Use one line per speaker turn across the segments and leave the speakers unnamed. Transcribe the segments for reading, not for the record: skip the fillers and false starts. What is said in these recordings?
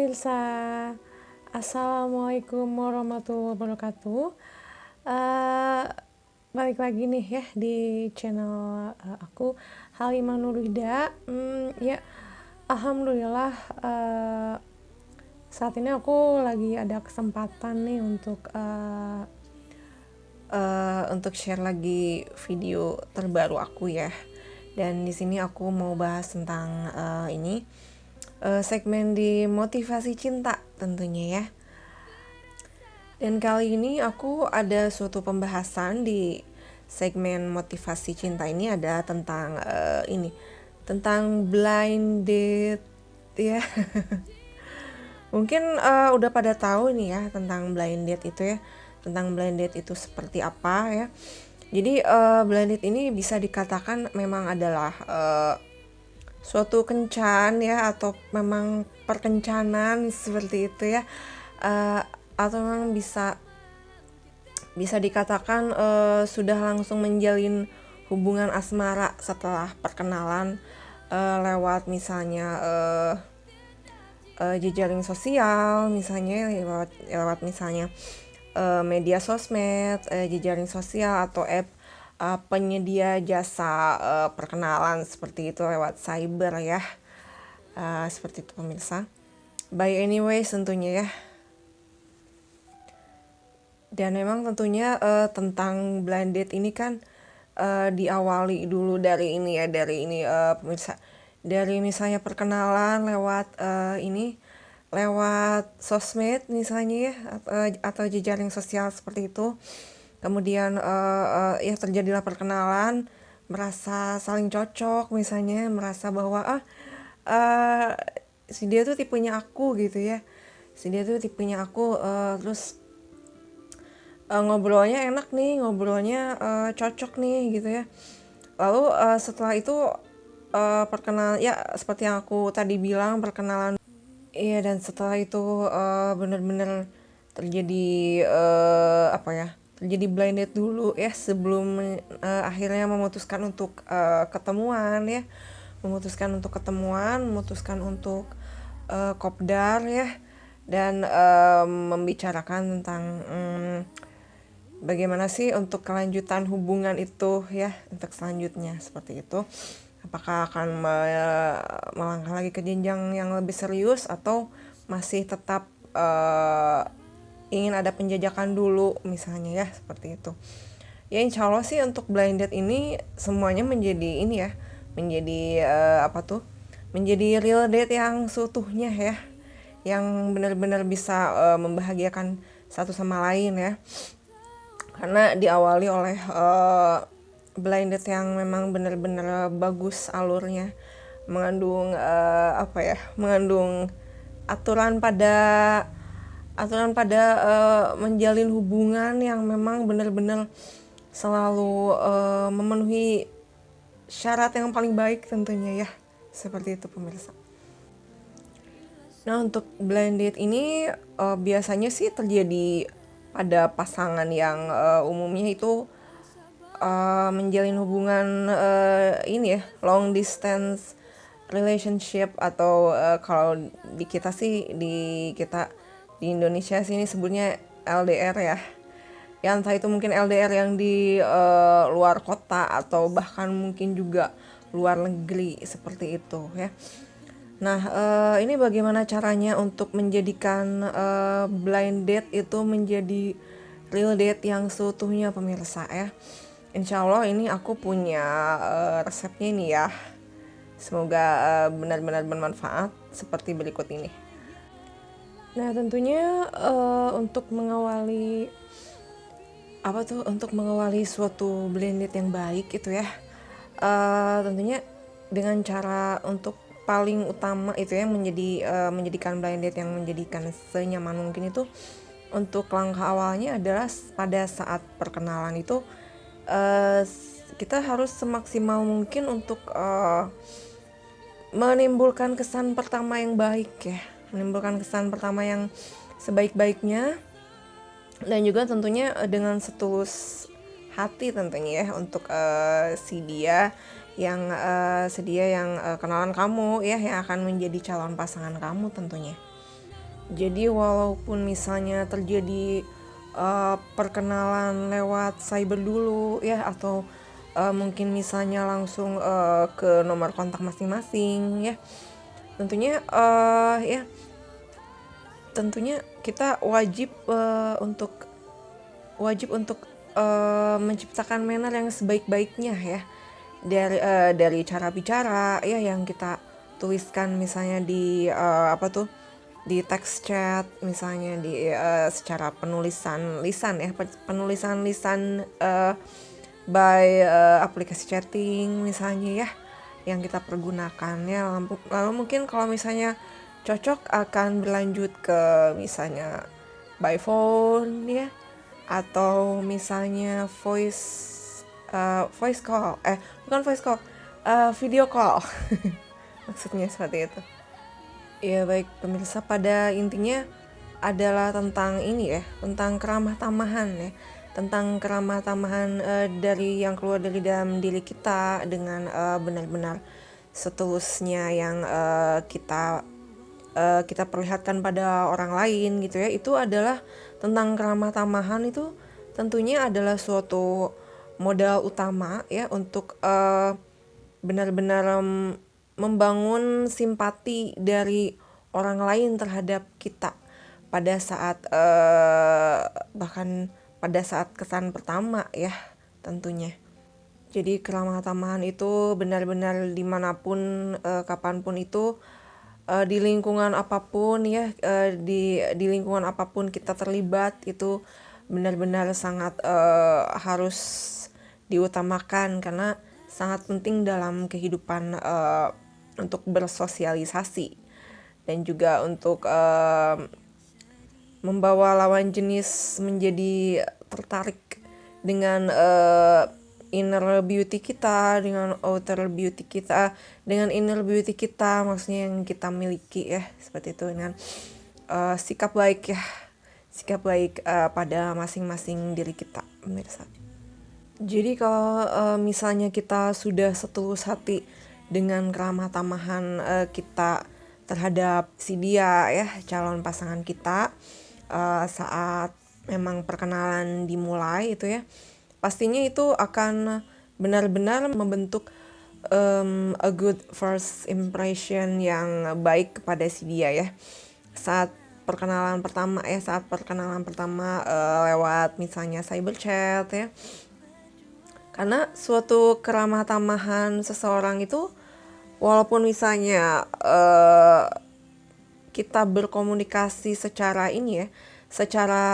pemirsa, Assalamualaikum warahmatullahi wabarakatuh. Eh, Balik lagi nih ya di channel aku Halimah Nurida. Ya, alhamdulillah saat ini aku lagi ada kesempatan nih untuk share lagi video terbaru aku ya. Dan di sini aku mau bahas tentang segmen di motivasi cinta tentunya ya. Dan kali ini aku ada suatu pembahasan di segmen motivasi cinta ini ada tentang tentang blind date ya. Mungkin udah pada tahu nih ya tentang blind date itu ya. Tentang blind date itu seperti apa ya. Jadi blind date ini bisa dikatakan memang adalah suatu kencan ya, atau memang perkencanan seperti itu ya, atau memang bisa dikatakan sudah langsung menjalin hubungan asmara setelah perkenalan lewat misalnya jejaring sosial, misalnya lewat misalnya media sosmed, jejaring sosial atau app penyedia jasa perkenalan seperti itu lewat cyber ya. Seperti itu pemirsa. By anyways tentunya ya. Dan memang tentunya tentang blind date ini kan diawali dulu dari ini ya, pemirsa. Dari misalnya perkenalan lewat lewat sosmed misalnya ya, atau jejaring sosial seperti itu. Kemudian ya terjadilah perkenalan, merasa saling cocok misalnya, merasa bahwa si dia tuh tipenya aku gitu ya, terus ngobrolnya enak nih, ngobrolnya cocok nih gitu ya. Lalu setelah itu perkenalan ya, seperti yang aku tadi bilang, perkenalan. Iya, dan setelah itu benar-benar terjadi terjadi blind date dulu ya, sebelum akhirnya memutuskan untuk ketemuan ya, memutuskan untuk kopdar ya, dan membicarakan tentang bagaimana sih untuk kelanjutan hubungan itu ya, untuk selanjutnya seperti itu. Apakah akan melangkah lagi ke jenjang yang lebih serius, atau masih tetap ingin ada penjajakan dulu misalnya ya, seperti itu. Ya insya Allah sih untuk blind date ini semuanya menjadi ini ya, menjadi menjadi real date yang seutuhnya ya, yang benar-benar bisa membahagiakan satu sama lain ya. Karena diawali oleh blind date yang memang benar-benar bagus alurnya, mengandung mengandung aturan pada menjalin hubungan yang memang benar-benar selalu memenuhi syarat yang paling baik tentunya ya, seperti itu pemirsa. Nah, untuk blind date ini biasanya sih terjadi pada pasangan yang umumnya itu menjalin hubungan ini ya, long distance relationship, atau kalau di kita di Indonesia sini sebutnya LDR ya. Ya entah itu mungkin LDR yang di luar kota, atau bahkan mungkin juga luar negeri seperti itu ya. Nah, ini bagaimana caranya untuk menjadikan blind date itu menjadi real date yang seutuhnya pemirsa ya. Insya Allah ini aku punya resepnya ini ya. Semoga benar-benar bermanfaat seperti berikut ini. Nah, tentunya untuk mengawali suatu blind date yang baik itu ya, tentunya dengan cara untuk paling utama itu ya, menjadikan blind date yang menjadikan senyaman mungkin itu, untuk langkah awalnya adalah pada saat perkenalan itu kita harus semaksimal mungkin untuk menimbulkan kesan pertama yang baik ya, menimbulkan kesan pertama yang sebaik-baiknya, dan juga tentunya dengan setulus hati tentunya ya, untuk si dia yang kenalan kamu ya, yang akan menjadi calon pasangan kamu tentunya. Jadi walaupun misalnya terjadi perkenalan lewat cyber dulu ya, atau mungkin misalnya langsung ke nomor kontak masing-masing ya, tentunya ya tentunya kita wajib untuk menciptakan manner yang sebaik-baiknya ya, dari cara bicara ya yang kita tuliskan misalnya di di text chat, misalnya di secara penulisan lisan ya, penulisan lisan by aplikasi chatting misalnya ya yang kita pergunakan ya. Lalu mungkin kalau misalnya cocok akan berlanjut ke misalnya by phone ya, atau misalnya voice call, bukan voice call, video call. Maksudnya seperti itu. Ya baik pemirsa, pada intinya adalah tentang ini ya, tentang keramah tamahan ya, tentang keramah tamahan dari yang keluar dari dalam diri kita dengan benar-benar setulusnya yang kita perlihatkan pada orang lain gitu ya. Itu adalah tentang keramah tamahan, itu tentunya adalah suatu modal utama ya untuk benar-benar membangun simpati dari orang lain terhadap kita pada saat bahkan pada saat kesan pertama ya tentunya. Jadi keramah tamahan itu benar-benar dimanapun, kapanpun itu, di lingkungan apapun ya, di lingkungan apapun kita terlibat, itu benar-benar sangat harus diutamakan karena sangat penting dalam kehidupan, untuk bersosialisasi dan juga untuk membawa lawan jenis menjadi tertarik dengan inner beauty kita, dengan outer beauty kita, dengan inner beauty kita maksudnya yang kita miliki ya, seperti itu, dengan sikap baik ya, sikap baik pada masing-masing diri kita, pemirsa. Jadi kalau misalnya kita sudah setulus hati dengan keramah tamahan kita terhadap si dia ya, calon pasangan kita, saat memang perkenalan dimulai itu ya, pastinya itu akan benar-benar membentuk a good first impression yang baik kepada si dia ya. Saat perkenalan pertama lewat misalnya cyber chat ya. Karena suatu keramah tamahan seseorang itu, walaupun misalnya kita berkomunikasi secara ini ya, secara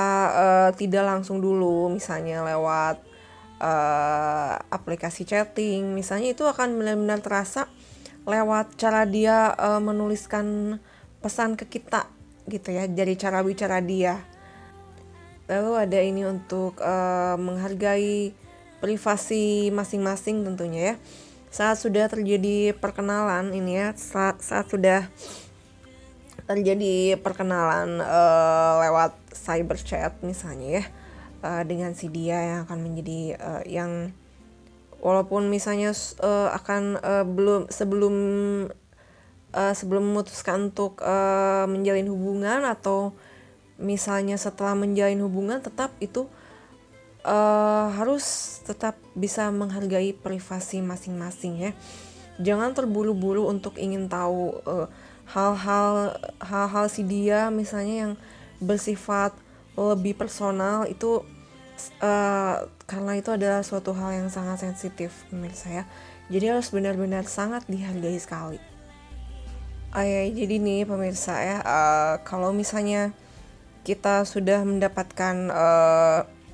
tidak langsung dulu, misalnya lewat aplikasi chatting, misalnya, itu akan benar-benar terasa lewat cara dia menuliskan pesan ke kita gitu ya, dari cara bicara dia. Lalu ada ini untuk menghargai privasi masing-masing tentunya ya. Saat sudah terjadi perkenalan ini ya, saat sudah terjadi perkenalan lewat cyber chat misalnya ya, dengan si dia yang akan menjadi yang walaupun misalnya akan sebelum memutuskan untuk menjalin hubungan, atau misalnya setelah menjalin hubungan, tetap itu harus tetap bisa menghargai privasi masing-masing ya. Jangan terburu-buru untuk ingin tahu hal-hal si dia misalnya yang bersifat lebih personal itu, karena itu adalah suatu hal yang sangat sensitif pemirsa ya. Jadi harus benar-benar sangat dihargai sekali. Jadi nih pemirsa ya, kalau misalnya kita sudah mendapatkan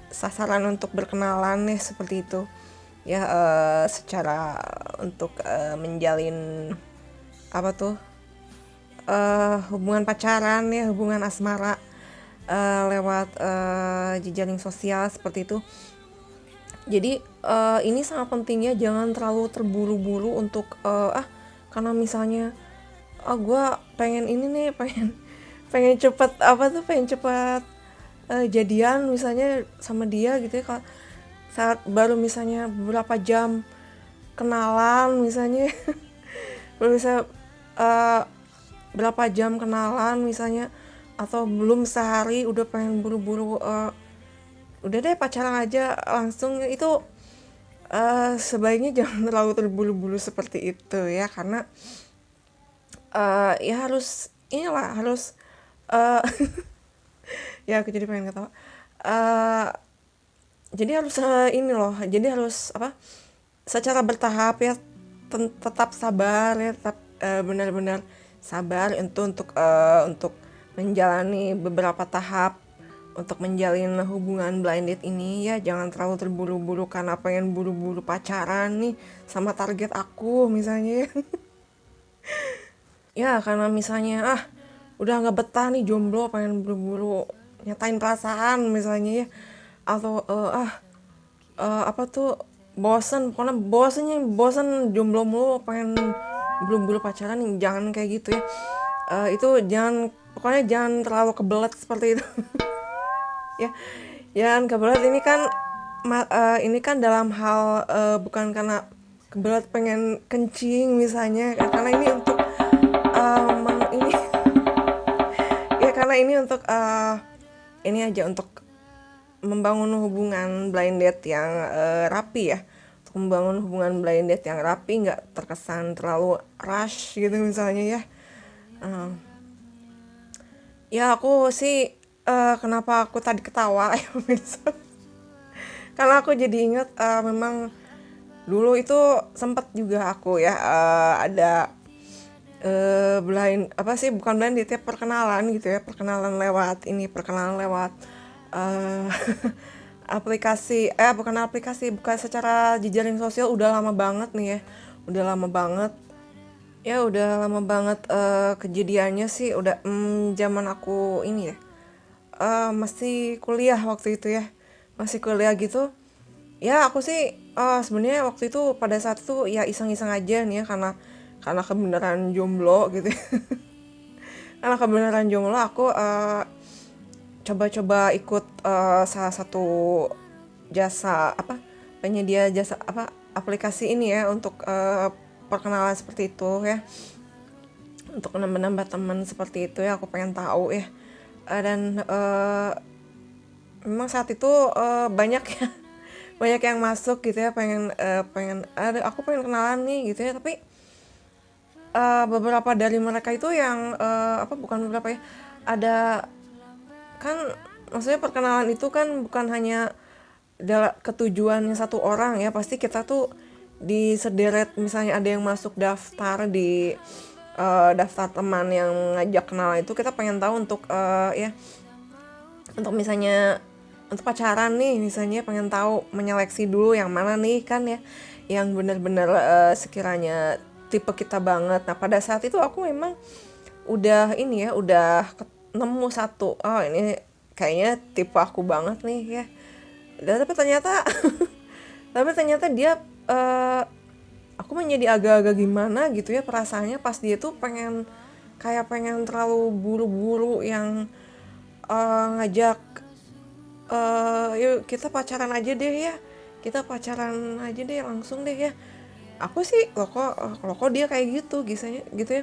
sasaran untuk berkenalan nih seperti itu ya, secara untuk menjalin hubungan pacaran ya, hubungan asmara lewat jejaring sosial seperti itu. Jadi ini sangat pentingnya, jangan terlalu terburu-buru untuk karena misalnya gue pengen ini nih, pengen cepat jadian misalnya sama dia gitu ya, saat baru misalnya beberapa jam kenalan misalnya baru bisa berapa jam kenalan misalnya, atau belum sehari udah pengen buru-buru udah deh pacaran aja langsung, itu sebaiknya jangan terlalu terburu-buru seperti itu ya, karena ya harus inilah harus eh ya aku jadi pengen ketawa. Eh, jadi harus ini loh, jadi harus apa? Secara bertahap ya, tetap sabar ya, tetap benar-benar sabar untuk menjalani beberapa tahap untuk menjalin hubungan blind date ini ya. Jangan terlalu terburu-buru karena pengen buru-buru pacaran nih sama target aku misalnya ya. Ya karena misalnya udah nggak betah nih jomblo, pengen buru-buru nyatain perasaan misalnya ya, atau apa tuh, bosen, pokoknya bosen jomblo mulu pengen buru-buru pacaran. Jangan kayak gitu ya. Itu jangan, pokoknya jangan terlalu kebelet seperti itu. Ya jangan kebelet, ini kan dalam hal bukan karena kebelet pengen kencing misalnya, karena ini untuk ini ya, karena ini untuk ini aja, untuk membangun hubungan blind date yang rapi ya, untuk membangun hubungan blind date yang rapi, nggak terkesan terlalu rush gitu misalnya ya. Eh, ya aku sih kenapa aku tadi ketawa ya pemirsa, karena aku jadi ingat memang dulu itu sempat juga aku ya ada blind apa sih, bukan blind date ya, perkenalan gitu ya, perkenalan lewat eh aplikasi, bukan secara jejaring sosial. Udah lama banget nih ya, udah lama banget kejadiannya sih udah zaman aku ini ya, masih kuliah waktu itu ya, masih kuliah gitu ya. Aku sih sebenarnya waktu itu pada saat itu ya iseng-iseng aja nih ya, karena kebenaran jomblo gitu ya. Karena kebenaran jomblo aku coba-coba ikut salah satu jasa apa, penyedia jasa apa, aplikasi ini ya, untuk perkenalan seperti itu ya, untuk menambah teman seperti itu ya. Aku pengen tahu ya. Dan memang saat itu banyak ya, banyak yang masuk gitu ya, pengen ada, aku pengen kenalan nih gitu ya. Tapi beberapa dari mereka itu yang apa, bukan beberapa ya, ada kan, maksudnya perkenalan itu kan bukan hanya ketujuannya satu orang ya, pasti kita tuh disederet, misalnya ada yang masuk daftar di daftar teman yang ngajak kenalan itu, kita pengen tahu untuk ya, untuk misalnya untuk pacaran nih misalnya, pengen tahu menyeleksi dulu yang mana nih kan ya, yang benar-benar sekiranya tipe kita banget. Nah pada saat itu aku memang udah ini ya, udah nemu satu, oh ini kayaknya tipe aku banget nih ya. Dan tapi ternyata tapi ternyata dia aku menjadi agak-agak gimana gitu ya perasaannya pas dia tuh pengen terlalu buru-buru yang ngajak yuk kita pacaran aja deh ya, kita pacaran aja deh langsung deh ya. Aku sih kok dia kayak gitu gitu ya.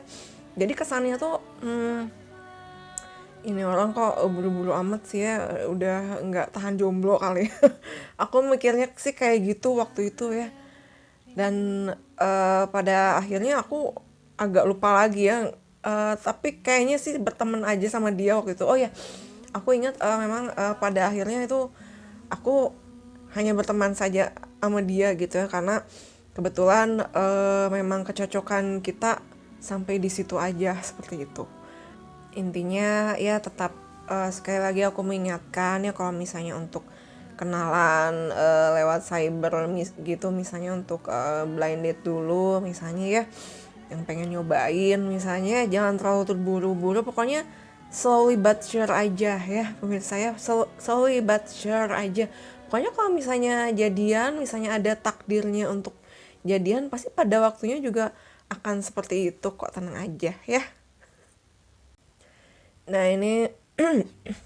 Jadi kesannya tuh ini orang kok buru-buru amat sih ya, udah nggak tahan jomblo kali. Aku mikirnya sih kayak gitu waktu itu ya. Dan pada akhirnya aku agak lupa lagi ya. Tapi kayaknya sih berteman aja sama dia waktu itu. Oh ya, aku ingat memang pada akhirnya itu aku hanya berteman saja sama dia gitu ya, karena kebetulan memang kecocokan kita sampai di situ aja, seperti itu. Intinya ya tetap sekali lagi aku mengingatkan ya, kalau misalnya untuk kenalan lewat cyber gitu, misalnya untuk blind date dulu misalnya ya, yang pengen nyobain misalnya, jangan terlalu terburu-buru, pokoknya slowly but sure aja ya pemirsa ya, slowly but sure aja. Pokoknya kalau misalnya jadian, misalnya ada takdirnya untuk jadian, pasti pada waktunya juga akan seperti itu kok, tenang aja ya. Nah ini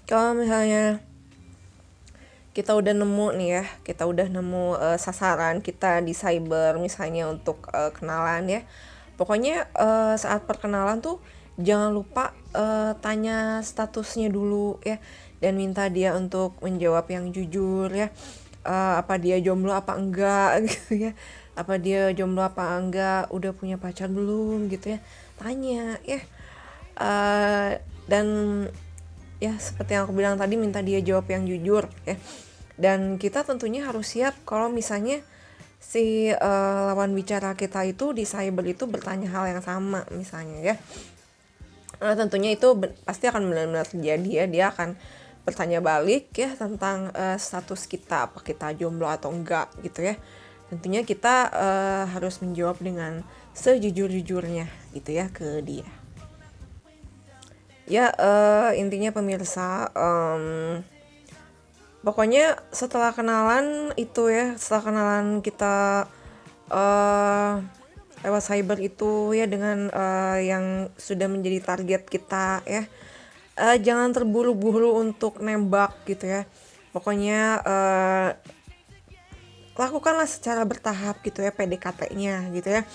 kalau misalnya kita udah nemu nih ya, kita udah nemu sasaran kita di cyber misalnya untuk kenalan ya. Pokoknya saat perkenalan tuh jangan lupa tanya statusnya dulu ya, dan minta dia untuk menjawab yang jujur ya. Apa dia jomblo apa enggak gitu ya, apa dia jomblo apa enggak, udah punya pacar belum gitu ya, tanya ya. Dan ya seperti yang aku bilang tadi, minta dia jawab yang jujur ya. Dan kita tentunya harus siap kalau misalnya si lawan bicara kita itu di cyber itu bertanya hal yang sama misalnya ya. Tentunya itu pasti akan benar-benar terjadi ya, dia akan bertanya balik ya tentang status kita, apa kita jomblo atau enggak gitu ya. Tentunya kita harus menjawab dengan sejujur-jujurnya gitu ya ke dia. Ya intinya pemirsa, pokoknya setelah kenalan itu ya, setelah kenalan kita lewat cyber itu ya, dengan yang sudah menjadi target kita ya, jangan terburu-buru untuk nembak gitu ya. Pokoknya lakukanlah secara bertahap gitu ya PDKT-nya gitu ya.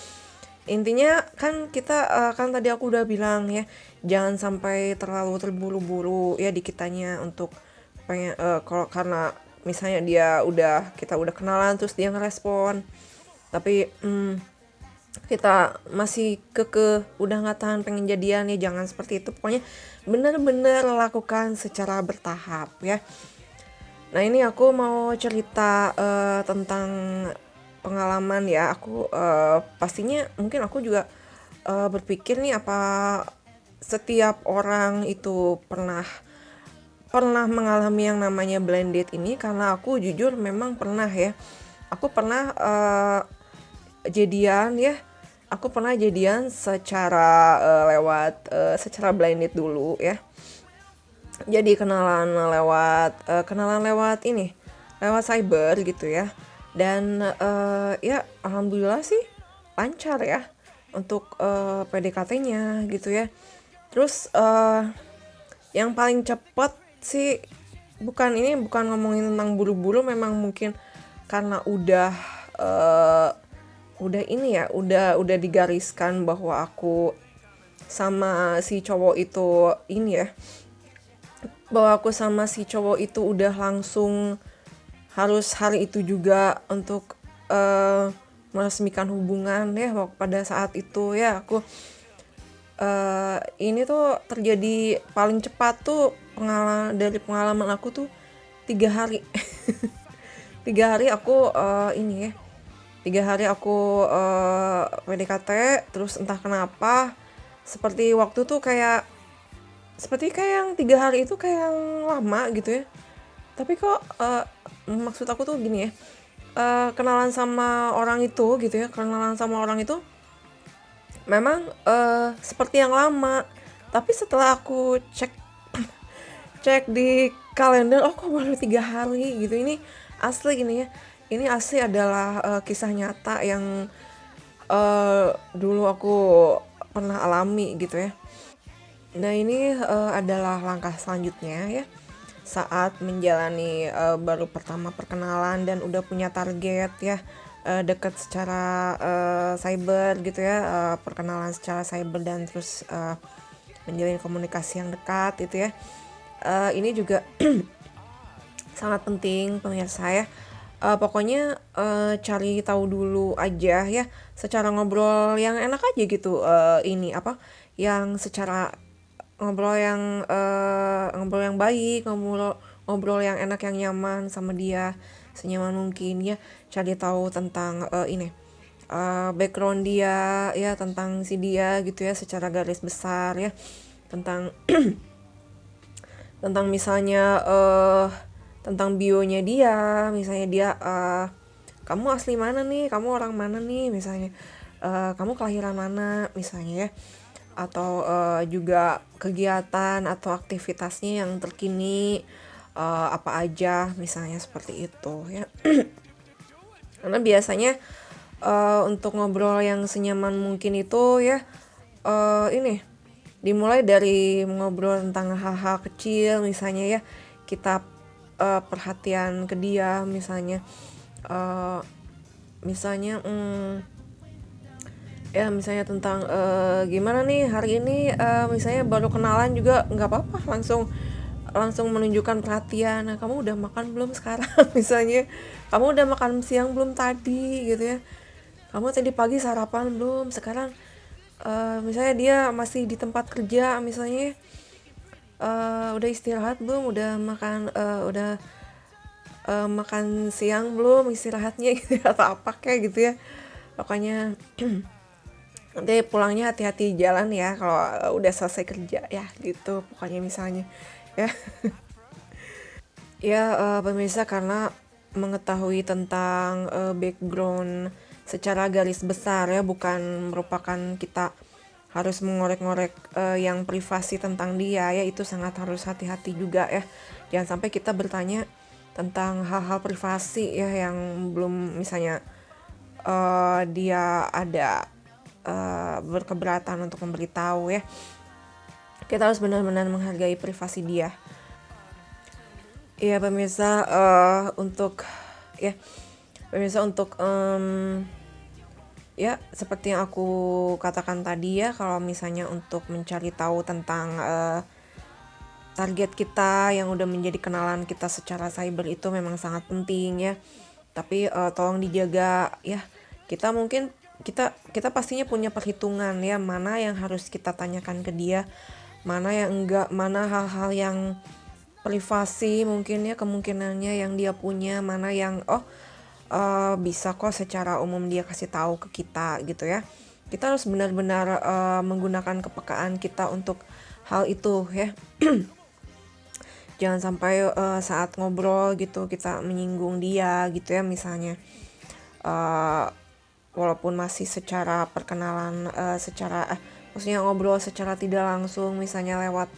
Intinya kan kita kan tadi aku udah bilang ya, jangan sampai terlalu terburu-buru ya di kitanya untuk pengen kalau karena misalnya kita udah kenalan terus dia ngerespon tapi kita masih udah nggak tahan pengen jadian, ya jangan seperti itu. Pokoknya bener-bener lakukan secara bertahap ya. Nah ini aku mau cerita tentang pengalaman ya. Aku pastinya mungkin aku juga berpikir nih, apa setiap orang itu pernah mengalami yang namanya blind date ini. Karena aku jujur memang pernah ya. Aku pernah jadian ya. Aku pernah jadian secara secara blind date dulu ya. Jadi kenalan lewat ini, lewat cyber gitu ya. Dan ya alhamdulillah sih lancar ya untuk PDKT-nya gitu ya. Terus yang paling cepat sih, bukan ngomongin tentang buru-buru, memang mungkin karena udah ini ya, udah digariskan bahwa aku sama si cowok itu ini ya, bahwa aku sama si cowok itu udah langsung harus hari itu juga untuk meresmikan hubungan ya. Pada saat itu ya aku ini tuh terjadi paling cepat tuh, dari pengalaman aku tuh 3 hari. 3 hari aku ini ya, 3 hari aku PDKT. Terus entah kenapa seperti waktu tuh kayak yang 3 hari itu kayak yang lama gitu ya. Tapi kok maksud aku tuh gini ya, kenalan sama orang itu gitu ya, memang seperti yang lama. Tapi setelah aku cek di kalender, oh kok baru 3 hari gitu. Ini asli gini ya, ini asli adalah kisah nyata yang dulu aku pernah alami gitu ya. Nah ini adalah langkah selanjutnya ya, saat menjalani baru pertama perkenalan dan udah punya target ya, dekat secara cyber gitu ya, perkenalan secara cyber dan terus menjalin komunikasi yang dekat itu ya. Ini juga sangat penting pemirsa ya. Pokoknya cari tahu dulu aja ya, secara ngobrol yang enak aja gitu. Ini apa yang secara ngobrol yang baik, ngobrol yang enak, yang nyaman sama dia, senyaman mungkin ya. Cari tahu tentang ini background dia ya, tentang si dia gitu ya, secara garis besar ya, tentang misalnya tentang bionya dia. Misalnya dia kamu asli mana nih, kamu orang mana nih misalnya, kamu kelahiran mana misalnya ya, atau juga kegiatan atau aktivitasnya yang terkini apa aja misalnya, seperti itu ya. Karena biasanya untuk ngobrol yang senyaman mungkin itu ya, ini dimulai dari ngobrol tentang hal-hal kecil misalnya ya, kita perhatian ke dia misalnya, Ya misalnya tentang gimana nih hari ini, misalnya baru kenalan juga nggak apa-apa, langsung langsung menunjukkan perhatian. Nah, kamu udah makan belum sekarang? Misalnya, kamu udah makan siang belum tadi gitu ya. Kamu tadi pagi sarapan belum? Sekarang misalnya dia masih di tempat kerja misalnya, udah istirahat belum? Udah makan makan siang belum istirahatnya gitu ya, atau apa kayak gitu ya. Pokoknya nanti pulangnya hati-hati di jalan ya kalau udah selesai kerja ya gitu pokoknya misalnya ya. Ya, pemirsa, karena mengetahui tentang background secara garis besar ya, bukan merupakan kita harus mengorek-ngorek yang privasi tentang dia ya, itu sangat harus hati-hati juga ya. Jangan sampai kita bertanya tentang hal-hal privasi ya yang belum, misalnya dia ada berkeberatan untuk memberitahu ya. Kita harus benar-benar menghargai privasi dia. Iya pemirsa, untuk ya pemirsa untuk ya seperti yang aku katakan tadi ya, kalau misalnya untuk mencari tahu tentang target kita yang udah menjadi kenalan kita secara cyber itu memang sangat penting ya. Tapi tolong dijaga ya. Kita mungkin kita pastinya punya perhitungan ya, mana yang harus kita tanyakan ke dia, mana yang enggak, mana hal-hal yang privasi mungkin ya kemungkinannya yang dia punya, mana yang bisa kok secara umum dia kasih tahu ke kita gitu ya. Kita harus benar-benar menggunakan kepekaan kita untuk hal itu ya. Jangan sampai saat ngobrol gitu kita menyinggung dia gitu ya, misalnya walaupun masih secara perkenalan, maksudnya ngobrol secara tidak langsung, misalnya lewat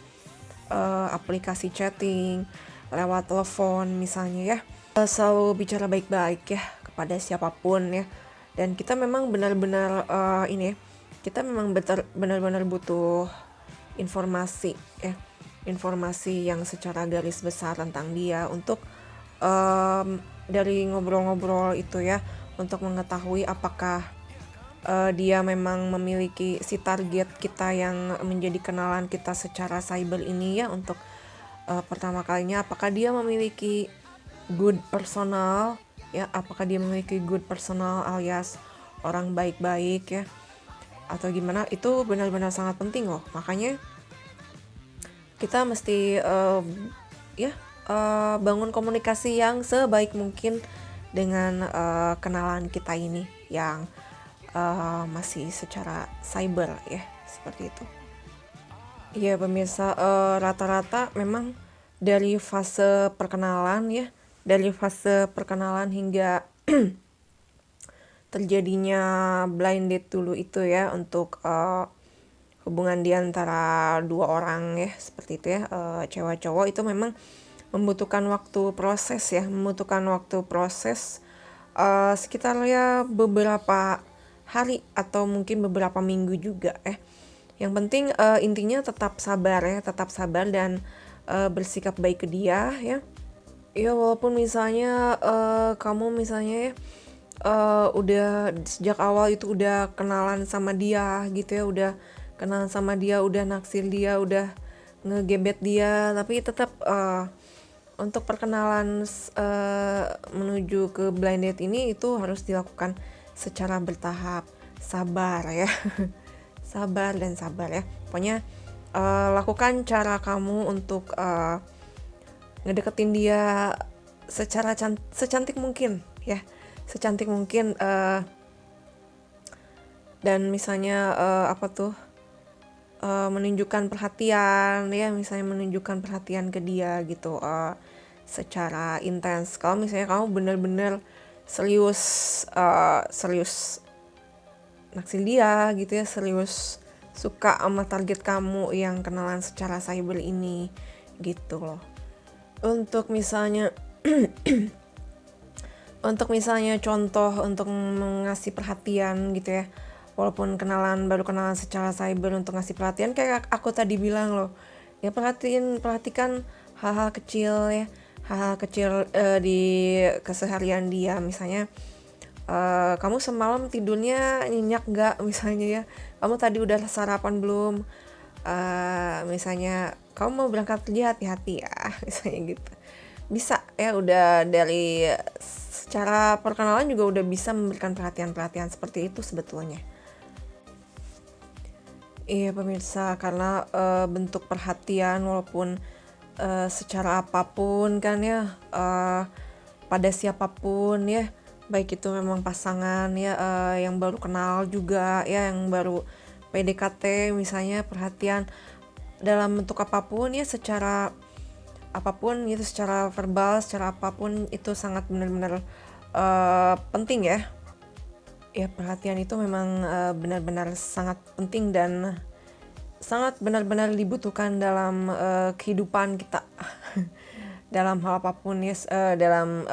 aplikasi chatting, lewat telepon misalnya ya. Selalu bicara baik-baik ya kepada siapapun ya. Dan kita memang benar-benar ini ya, kita memang benar-benar butuh informasi ya, informasi yang secara garis besar tentang dia untuk dari ngobrol-ngobrol itu ya, untuk mengetahui apakah dia memang memiliki si target kita yang menjadi kenalan kita secara cyber ini ya, untuk pertama kalinya apakah dia memiliki good personal ya, apakah dia memiliki good personal alias orang baik-baik ya, atau gimana. Itu benar-benar sangat penting loh. Makanya kita mesti ya bangun komunikasi yang sebaik mungkin dengan kenalan kita ini yang masih secara cyber ya, seperti itu. Ya pemirsa, rata-rata memang dari fase perkenalan ya, dari fase perkenalan hingga terjadinya blind date dulu itu ya, untuk hubungan di antara dua orang ya, seperti itu ya, cewek cowok itu memang membutuhkan waktu proses ya, membutuhkan waktu proses sekitar ya beberapa hari atau mungkin beberapa minggu juga ya. Yang penting intinya tetap sabar ya, tetap sabar dan bersikap baik ke dia ya. Ya walaupun misalnya kamu misalnya ya udah sejak awal itu udah kenalan sama dia gitu ya, udah kenalan sama dia, udah naksir dia, udah ngegebet dia, tapi tetap untuk perkenalan menuju ke blind date ini itu harus dilakukan secara bertahap, sabar ya. Sabar dan sabar ya. Pokoknya lakukan cara kamu untuk ngedeketin dia secara secantik mungkin ya, secantik mungkin, dan misalnya menunjukkan perhatian ya, misalnya menunjukkan perhatian ke dia gitu secara intens. Kalau misalnya kamu benar-benar serius naksir dia gitu ya, serius suka sama target kamu yang kenalan secara cyber ini gitu loh. Untuk misalnya contoh untuk mengasih perhatian gitu ya, walaupun baru kenalan secara cyber, untuk ngasih perhatian kayak aku tadi bilang loh ya, perhatikan hal-hal kecil ya, hal-hal kecil di keseharian dia. Misalnya kamu semalam tidurnya nyenyak nggak misalnya ya, kamu tadi udah sarapan belum, misalnya kamu mau berangkat kerja hati-hati ya misalnya gitu. Bisa ya, udah dari secara perkenalan juga udah bisa memberikan perhatian-perhatian seperti itu sebetulnya. Iya pemirsa, karena bentuk perhatian walaupun secara apapun kan ya, pada siapapun ya, baik itu memang pasangan ya, yang baru kenal juga ya, yang baru PDKT misalnya, perhatian dalam bentuk apapun ya, secara apapun gitu, secara verbal, secara apapun itu sangat benar-benar penting ya. Ya perhatian itu memang benar-benar sangat penting dan sangat benar-benar dibutuhkan dalam kehidupan kita dalam hal apapun ya, dalam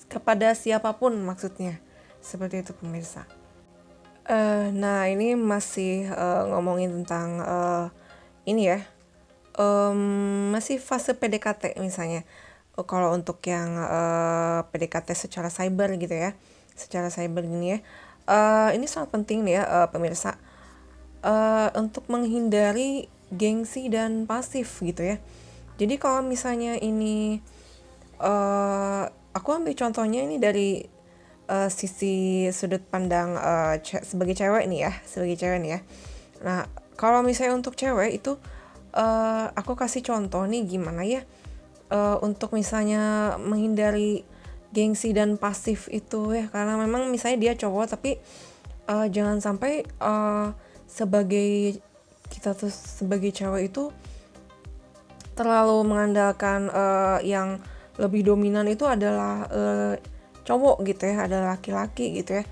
kepada siapapun maksudnya, seperti itu pemirsa. Nah ini masih ngomongin tentang ini ya, masih fase PDKT misalnya. Kalau untuk yang PDKT secara cyber gitu ya, secara cyber gini ya, ini sangat penting nih ya pemirsa, untuk menghindari gengsi dan pasif gitu ya. Jadi kalau misalnya ini, aku ambil contohnya ini dari sisi sudut pandang sebagai cewek nih ya, sebagai cewek nih ya. Nah, kalau misalnya untuk cewek itu, aku kasih contoh nih gimana ya, untuk misalnya menghindari gengsi dan pasif itu ya, karena memang misalnya dia cowok tapi jangan sampai sebagai kita tuh sebagai cewek itu terlalu mengandalkan yang lebih dominan itu adalah cowok gitu ya, adalah laki-laki gitu ya.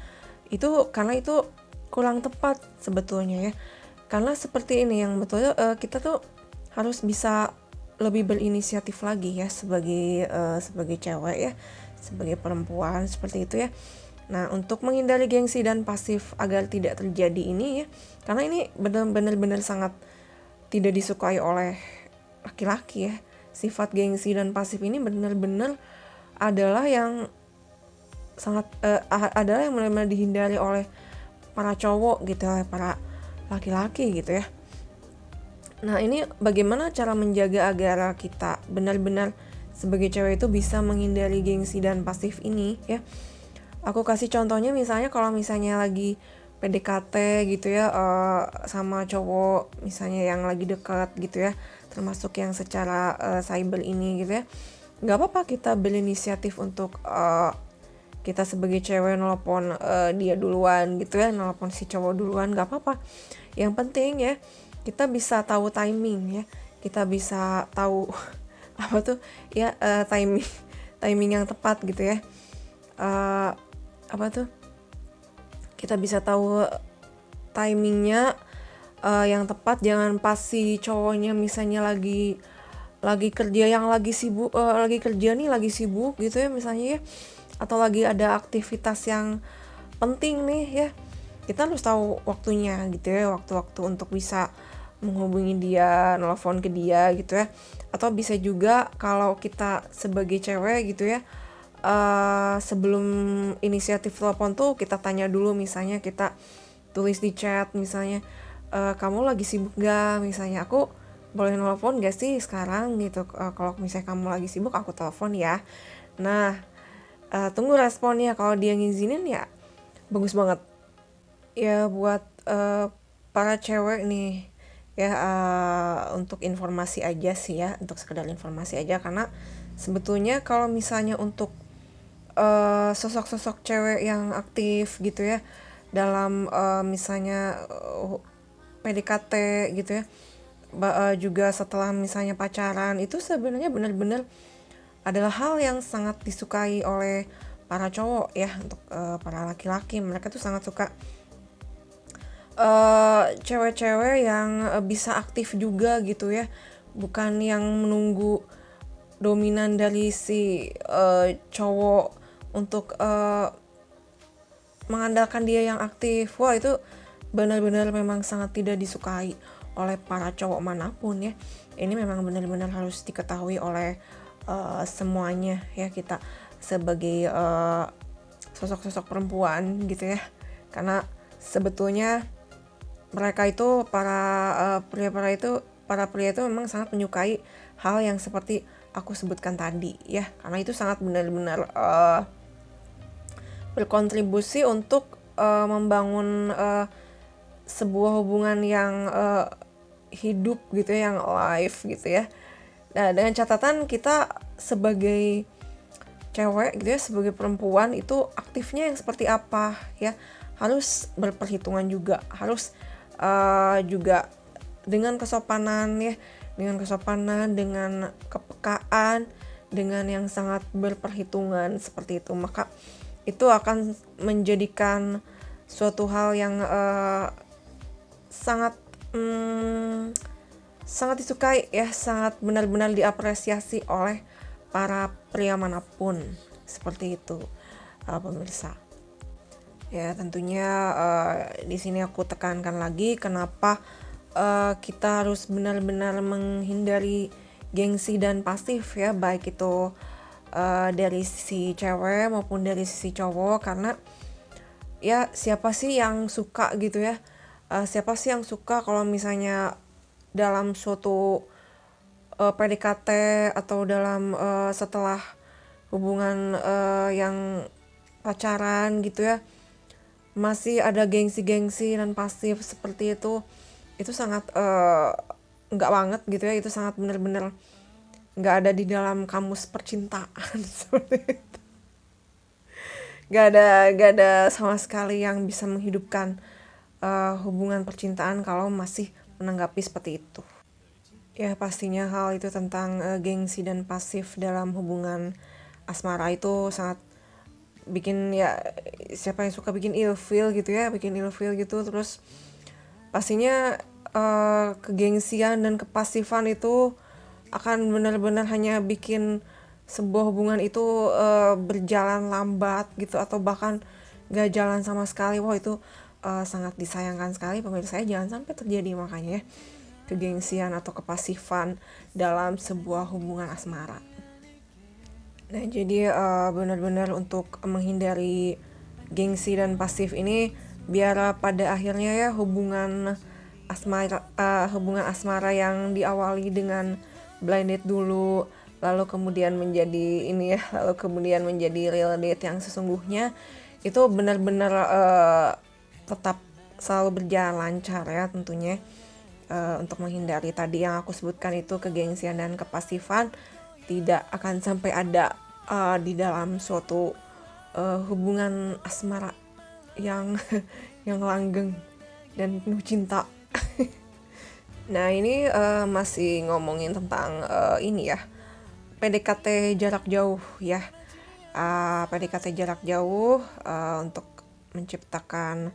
Itu karena itu kurang tepat sebetulnya ya. Karena seperti ini yang betulnya kita tuh harus bisa lebih berinisiatif lagi ya, sebagai cewek ya, sebagai perempuan seperti itu ya. Nah, untuk menghindari gengsi dan pasif agar tidak terjadi ini ya, karena ini benar-benar sangat tidak disukai oleh laki-laki ya. Sifat gengsi dan pasif ini benar-benar adalah yang sangat adalah yang benar-benar dihindari oleh para cowok gitu ya, para laki-laki gitu ya. Nah, ini bagaimana cara menjaga agar kita benar-benar sebagai cewek itu bisa menghindari gengsi dan pasif ini ya. Aku kasih contohnya misalnya kalau misalnya lagi PDKT gitu ya, sama cowok misalnya yang lagi dekat gitu ya, termasuk yang secara cyber ini gitu ya, nggak apa-apa kita berinisiatif untuk kita sebagai cewek nelpon dia duluan gitu ya, nelpon si cowok duluan, nggak apa-apa. Yang penting ya kita bisa tahu timing ya, kita bisa tahu apa tuh ya, timing yang tepat gitu ya. Apa tuh, kita bisa tahu timingnya yang tepat, jangan pas si cowoknya misalnya lagi kerja, yang lagi sibuk, lagi kerja nih, lagi sibuk gitu ya misalnya ya, atau lagi ada aktivitas yang penting nih ya, kita harus tahu waktunya gitu ya, waktu-waktu untuk bisa menghubungi dia, nelfon ke dia gitu ya. Atau bisa juga kalau kita sebagai cewek gitu ya, sebelum inisiatif telepon tuh kita tanya dulu, misalnya kita tulis di chat misalnya, kamu lagi sibuk gak, misalnya aku boleh nelfon gak sih sekarang gitu, kalau misalnya kamu lagi sibuk aku telepon ya. Nah, tunggu responnya, kalau dia ngizinin ya bagus banget ya buat para cewek nih ya, untuk informasi aja sih ya, untuk sekedar informasi aja, karena sebetulnya kalau misalnya untuk sosok-sosok cewek yang aktif gitu ya dalam misalnya PDKT gitu ya, juga setelah misalnya pacaran, itu sebenarnya benar-benar adalah hal yang sangat disukai oleh para cowok ya. Untuk para laki-laki, mereka tuh sangat suka cewek-cewek yang bisa aktif juga gitu ya, bukan yang menunggu dominan dari si cowok untuk mengandalkan dia yang aktif. Wah, itu benar-benar memang sangat tidak disukai oleh para cowok manapun ya. Ini memang benar-benar harus diketahui oleh semuanya ya, kita sebagai sosok-sosok perempuan gitu ya, karena sebetulnya mereka itu para pria itu memang sangat menyukai hal yang seperti aku sebutkan tadi ya, karena itu sangat benar-benar berkontribusi untuk membangun sebuah hubungan yang hidup gitu ya, yang live gitu ya. Nah, dengan catatan kita sebagai cewek gitu ya, sebagai perempuan itu aktifnya yang seperti apa ya, harus berperhitungan juga, harus juga dengan kesopanan ya, dengan kepekaan, dengan yang sangat berperhitungan seperti itu, maka itu akan menjadikan suatu hal yang sangat sangat disukai ya, sangat benar-benar diapresiasi oleh para pria manapun seperti itu, pemirsa. Ya tentunya di sini aku tekankan lagi kenapa kita harus benar-benar menghindari gengsi dan pasif ya, baik itu dari sisi cewek maupun dari sisi cowok, karena ya siapa sih yang suka gitu ya, siapa sih yang suka kalau misalnya dalam suatu PDKT atau dalam setelah hubungan yang pacaran gitu ya, masih ada gengsi-gengsi dan pasif seperti itu sangat nggak banget gitu ya, itu sangat benar-benar nggak ada di dalam kamus percintaan seperti itu. Gak ada sama sekali yang bisa menghidupkan hubungan percintaan kalau masih menanggapi seperti itu. Ya pastinya hal itu tentang gengsi dan pasif dalam hubungan asmara itu sangat bikin ya, siapa yang suka bikin ilfeel gitu ya, terus pastinya kegengsian dan kepasifan itu akan benar-benar hanya bikin sebuah hubungan itu berjalan lambat gitu, atau bahkan gak jalan sama sekali. Wah itu sangat disayangkan sekali pemirsa, jangan sampai terjadi makanya ya, kegengsian atau kepasifan dalam sebuah hubungan asmara. Nah jadi benar-benar untuk menghindari gengsi dan pasif ini, biar pada akhirnya ya hubungan asmara yang diawali dengan blind date dulu, lalu kemudian menjadi ini ya, lalu kemudian menjadi real date yang sesungguhnya, itu benar-benar tetap selalu berjalan lancar ya tentunya, untuk menghindari tadi yang aku sebutkan itu, kegengsian dan kepasifan tidak akan sampai ada di dalam suatu hubungan asmara yang yang langgeng dan penuh cinta. Nah ini masih ngomongin tentang ini ya, PDKT jarak jauh ya. PDKT jarak jauh untuk menciptakan,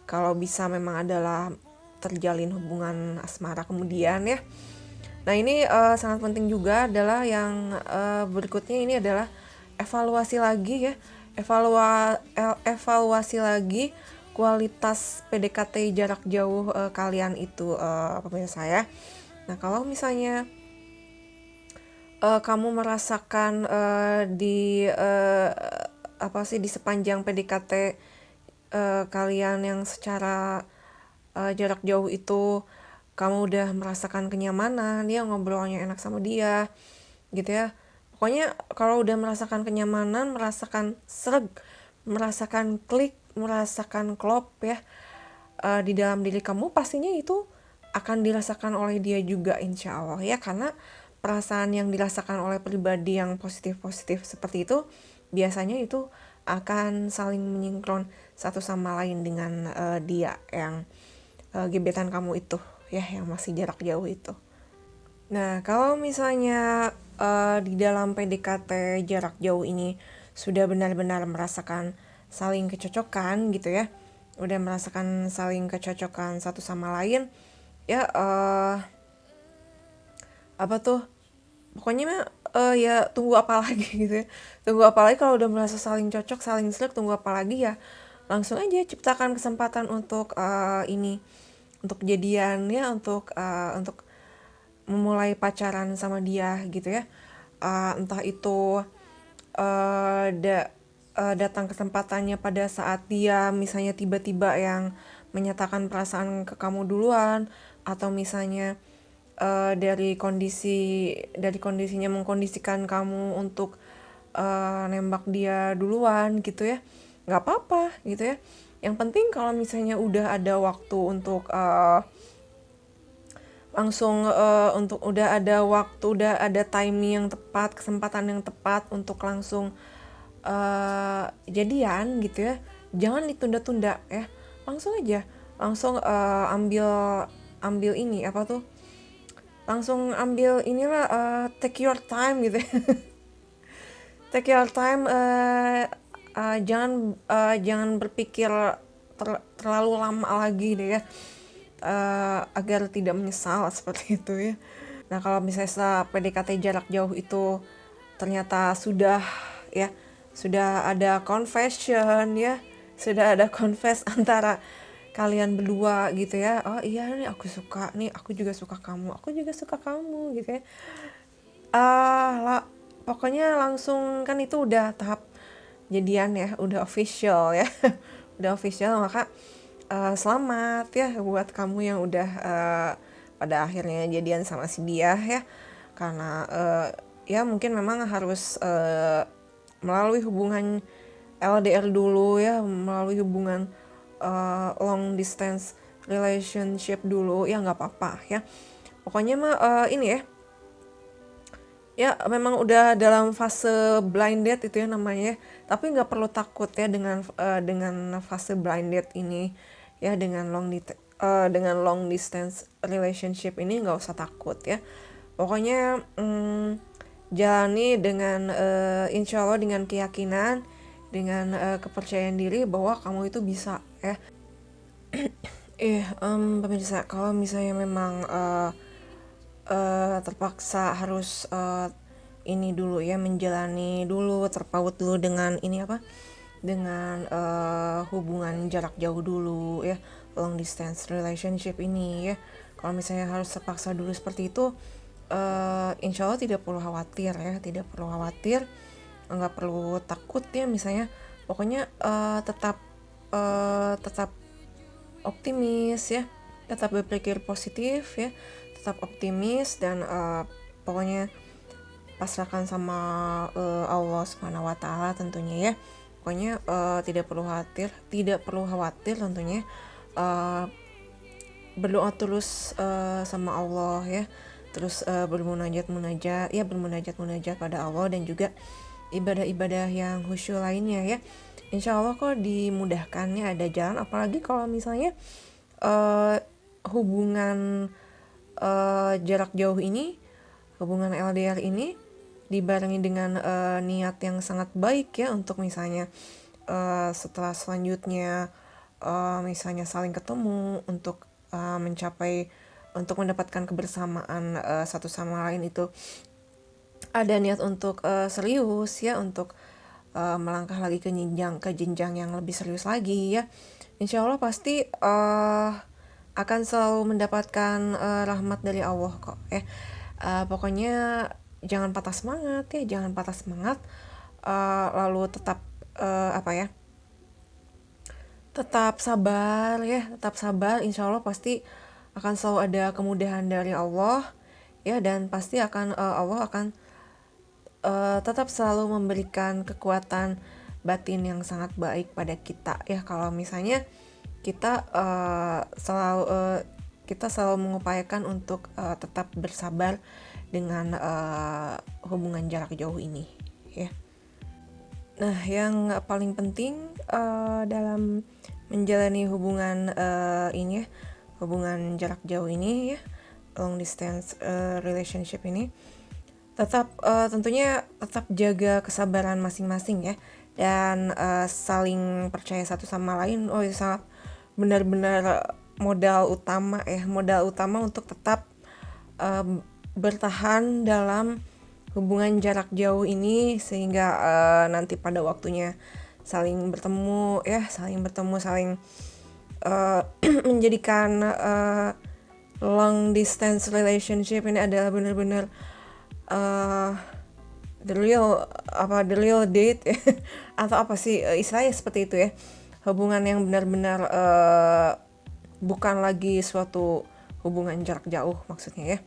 kalau bisa memang adalah terjalin hubungan asmara kemudian ya. Nah ini sangat penting juga adalah yang berikutnya, ini adalah evaluasi lagi ya, evaluasi lagi kualitas PDKT jarak jauh kalian itu, pemirsa ya. Nah kalau misalnya kamu merasakan di di sepanjang PDKT kalian yang secara jarak jauh itu, kamu udah merasakan kenyamanan, dia ngobrolnya enak sama dia gitu ya. Pokoknya kalau udah merasakan kenyamanan, merasakan sreg, merasakan klik, merasakan klop ya di dalam diri kamu, pastinya itu akan dirasakan oleh dia juga insya Allah ya, karena perasaan yang dirasakan oleh pribadi yang positif-positif seperti itu biasanya itu akan saling menyinkron satu sama lain dengan dia yang gebetan kamu itu ya, yang masih jarak jauh itu. Nah kalau misalnya di dalam PDKT jarak jauh ini sudah benar-benar merasakan saling kecocokan gitu ya, udah merasakan saling kecocokan satu sama lain ya, pokoknya ya tunggu apa lagi gitu ya, tunggu apa lagi kalau udah merasa saling cocok, saling selek, tunggu apa lagi ya, langsung aja ciptakan kesempatan untuk untuk jadian ya, untuk memulai pacaran sama dia gitu ya. Entah itu datang kesempatannya pada saat dia misalnya tiba-tiba yang menyatakan perasaan ke kamu duluan, atau misalnya dari kondisinya mengkondisikan kamu untuk nembak dia duluan gitu ya, nggak apa-apa gitu ya. Yang penting kalau misalnya udah ada waktu untuk untuk udah ada waktu, udah ada timing yang tepat, kesempatan yang tepat untuk langsung jadian gitu ya, jangan ditunda-tunda ya, langsung aja, langsung ambil ambil ini apa tuh, langsung ambil inilah, take your time gitu ya. Take your time, jangan berpikir terlalu lama lagi deh ya, agar tidak menyesal seperti itu ya. Nah kalau misalnya PDKT jarak jauh itu ternyata ya sudah ada confession ya, sudah ada confess antara kalian berdua gitu ya, oh iya nih aku suka nih, aku juga suka kamu, aku juga suka kamu gitu ya, lah pokoknya langsung kan itu udah tahap jadian ya, udah official ya. Udah official, maka selamat ya buat kamu yang udah pada akhirnya jadian sama si dia ya. Karena ya mungkin memang harus melalui hubungan LDR dulu ya, melalui hubungan long distance relationship dulu ya, nggak apa-apa ya. Pokoknya mah ini ya memang udah dalam fase blind date itu ya namanya, tapi nggak perlu takut ya dengan fase blind date ini ya, dengan long distance relationship ini nggak usah takut ya. Pokoknya jalani dengan insya Allah dengan keyakinan, dengan kepercayaan diri bahwa kamu itu bisa ya. Pemirsa, kalau misalnya memang terpaksa harus ini dulu ya, menjalani dulu, terpaut dulu dengan ini apa, dengan hubungan jarak jauh dulu ya, long distance relationship ini ya. Kalau misalnya harus terpaksa dulu seperti itu, insya Allah tidak perlu khawatir ya, tidak perlu khawatir, nggak perlu takut ya misalnya. Pokoknya tetap optimis ya, tetap berpikir positif ya, tetap optimis, dan pokoknya pasrahkan sama Allah Subhanahu wa taala tentunya ya. Pokoknya tidak perlu khawatir tentunya. Berdoa terus sama Allah ya. Terus bermunajat pada Allah, dan juga ibadah-ibadah yang khusyuk lainnya ya. Insya Allah kok dimudahkannya, ada jalan. Apalagi kalau misalnya hubungan jarak jauh ini, hubungan LDR ini dibarengi dengan niat yang sangat baik ya, untuk misalnya setelah selanjutnya misalnya saling ketemu untuk untuk mendapatkan kebersamaan satu sama lain, itu ada niat untuk serius ya, untuk melangkah lagi ke jenjang yang lebih serius lagi ya. Insya Allah pasti akan selalu mendapatkan rahmat dari Allah kok ya. Pokoknya jangan patah semangat ya, jangan patah semangat. Lalu tetap tetap sabar ya, tetap sabar. Insya Allah pasti akan selalu ada kemudahan dari Allah ya, dan pasti Allah akan tetap selalu memberikan kekuatan batin yang sangat baik pada kita ya, kalau misalnya kita selalu mengupayakan untuk tetap bersabar dengan hubungan jarak jauh ini ya. Nah, yang paling penting dalam menjalani hubungan ini ya, hubungan jarak jauh ini ya, long distance relationship ini, tentunya tetap jaga kesabaran masing-masing ya, dan saling percaya satu sama lain. Oh, itu sangat benar-benar modal utama untuk tetap bertahan dalam hubungan jarak jauh ini, sehingga nanti pada waktunya saling bertemu, saling menjadikan long distance relationship ini adalah benar-benar the real date ya. Atau apa sih istilahnya seperti itu ya, hubungan yang benar-benar bukan lagi suatu hubungan jarak jauh maksudnya ya.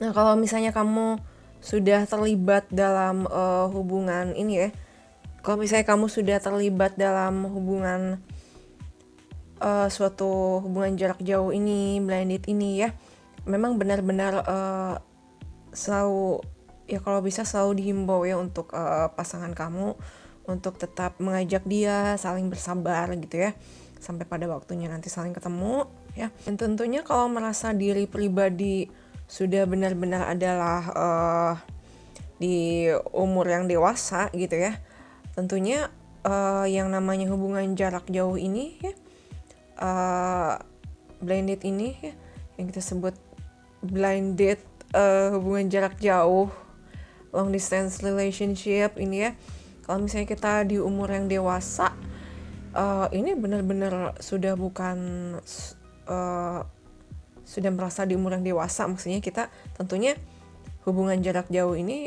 Nah, kalau misalnya kamu sudah terlibat dalam hubungan ini ya, kalau misalnya kamu sudah terlibat dalam hubungan suatu hubungan jarak jauh ini, blind date ini ya, memang benar-benar selalu ya, kalau bisa selalu dihimbau ya untuk pasangan kamu untuk tetap mengajak dia saling bersabar gitu ya, sampai pada waktunya nanti saling ketemu ya. Dan tentunya kalau merasa diri pribadi sudah benar-benar adalah di umur yang dewasa gitu ya, tentunya yang namanya hubungan jarak jauh ini ya, blind date ini ya, yang kita sebut blind date, hubungan jarak jauh, long distance relationship ini ya, kalau misalnya kita di umur yang dewasa, ini benar-benar sudah bukan sudah merasa di umur yang dewasa, maksudnya kita tentunya hubungan jarak jauh ini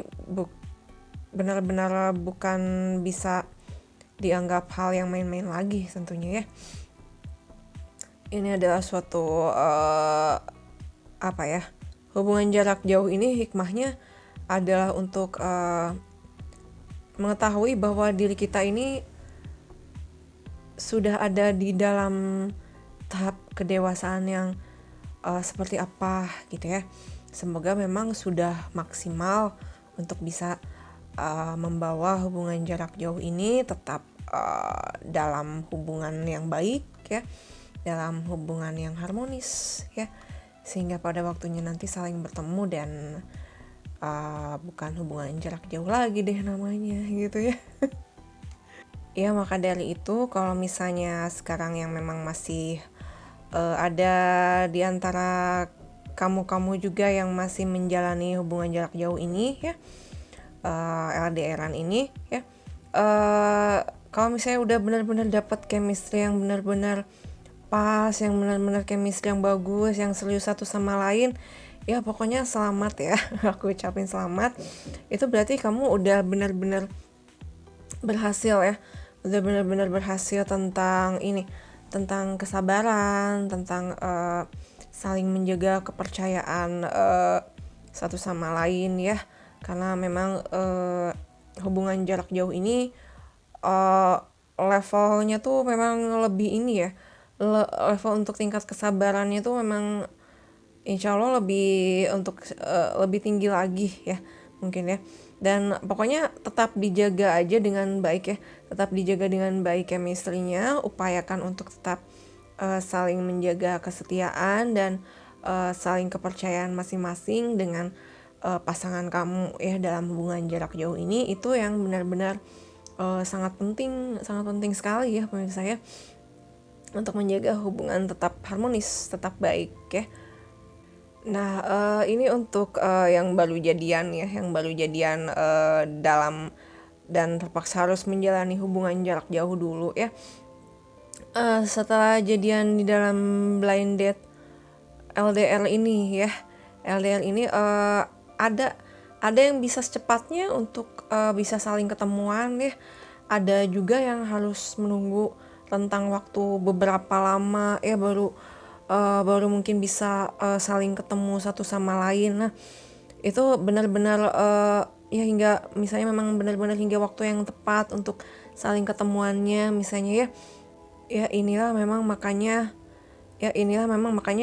benar-benar bukan bisa dianggap hal yang main-main lagi tentunya ya. Ini adalah suatu hubungan jarak jauh ini hikmahnya adalah untuk mengetahui bahwa diri kita ini sudah ada di dalam tahap kedewasaan yang seperti apa gitu ya. Semoga memang sudah maksimal untuk bisa membawa hubungan jarak jauh ini tetap dalam hubungan yang baik ya, dalam hubungan yang harmonis ya, sehingga pada waktunya nanti saling bertemu dan bukan hubungan jarak jauh lagi deh namanya gitu ya. Ya, maka dari itu kalau misalnya sekarang yang memang masih ada di antara kamu juga yang masih menjalani hubungan jarak jauh ini ya, LDRan ini ya, kalau misalnya udah benar-benar dapat chemistry yang benar-benar pas, yang benar-benar chemistry yang bagus, yang serius satu sama lain, ya pokoknya selamat ya. Aku ucapin selamat. Itu berarti kamu udah benar-benar berhasil ya, udah benar-benar berhasil tentang ini, tentang kesabaran, tentang saling menjaga kepercayaan satu sama lain ya. Karena memang hubungan jarak jauh ini levelnya tuh memang lebih ini ya, level untuk tingkat kesabarannya tuh memang insya Allah lebih tinggi lagi ya mungkin ya. Dan pokoknya tetap dijaga aja dengan baik ya, tetap dijaga dengan baik chemistry-nya, upayakan untuk tetap saling menjaga kesetiaan dan saling kepercayaan masing-masing dengan pasangan kamu ya dalam hubungan jarak jauh ini. Itu yang benar-benar sangat penting sekali ya pemirsa ya, untuk menjaga hubungan tetap harmonis, tetap baik ya. Nah, ini untuk yang baru jadian ya, yang baru jadian dalam dan terpaksa harus menjalani hubungan jarak jauh dulu ya. Setelah jadian di dalam blind date LDR ini ya, LDR ini ada yang bisa secepatnya untuk bisa saling ketemuan ya. Ada juga yang harus menunggu tentang waktu beberapa lama ya, baru mungkin bisa saling ketemu satu sama lain. Nah, itu benar-benar ya hingga misalnya memang benar-benar hingga waktu yang tepat untuk saling ketemuannya misalnya ya. Ya inilah memang makanya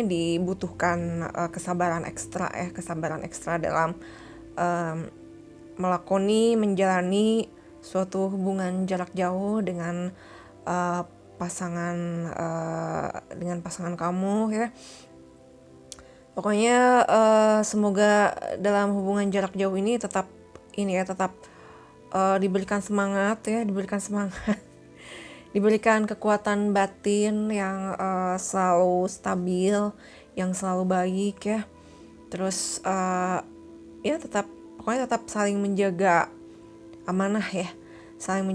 dibutuhkan kesabaran ekstra dalam menjalani suatu hubungan jarak jauh dengan pasangan kamu ya. Pokoknya semoga dalam hubungan jarak jauh ini tetap diberikan semangat ya, diberikan kekuatan batin yang selalu stabil, yang selalu baik ya. Terus ya pokoknya tetap saling menjaga amanah ya, saling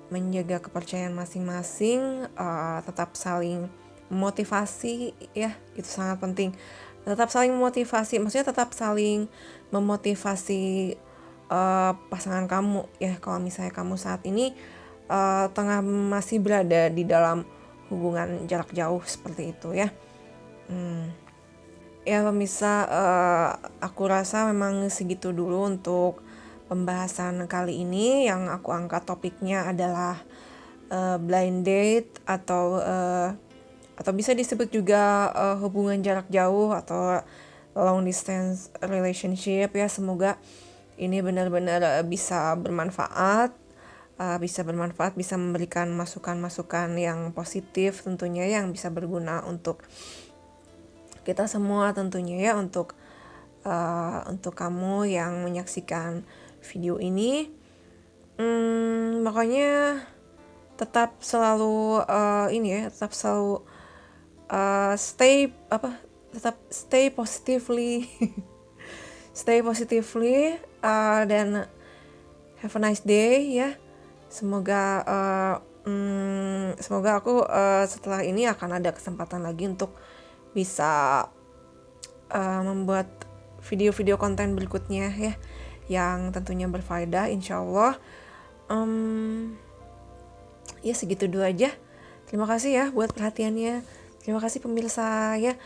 menjaga kepercayaan masing-masing, tetap saling memotivasi ya, itu sangat penting. tetap saling memotivasi, maksudnya tetap saling memotivasi pasangan kamu ya, kalau misalnya kamu saat ini tengah masih berada di dalam hubungan jarak jauh seperti itu ya. Ya pemirsa, aku rasa memang segitu dulu untuk pembahasan kali ini. Yang aku angkat topiknya adalah blind date atau bisa disebut juga hubungan jarak jauh atau long distance relationship ya. Semoga ini benar-benar bisa memberikan masukan-masukan yang positif tentunya, yang bisa berguna untuk kita semua tentunya ya, untuk kamu yang menyaksikan video ini. Makanya tetap selalu tetap selalu stay positively stay positively dan have a nice day ya. Semoga aku setelah ini akan ada kesempatan lagi untuk bisa membuat video-video konten berikutnya ya, yang tentunya berfaedah insyaallah. Ya segitu dulu aja. Terima kasih ya buat perhatiannya. Terima kasih pemirsa ya.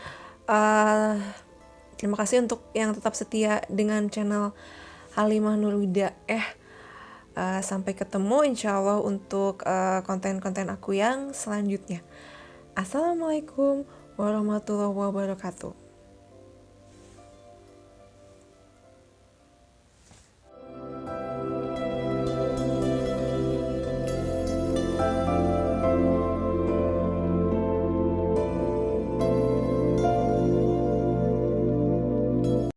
Terima kasih untuk yang tetap setia dengan channel Halimah Nurwida. Sampai ketemu insyaallah untuk konten-konten aku yang selanjutnya. Assalamualaikum warahmatullahi wabarakatuh.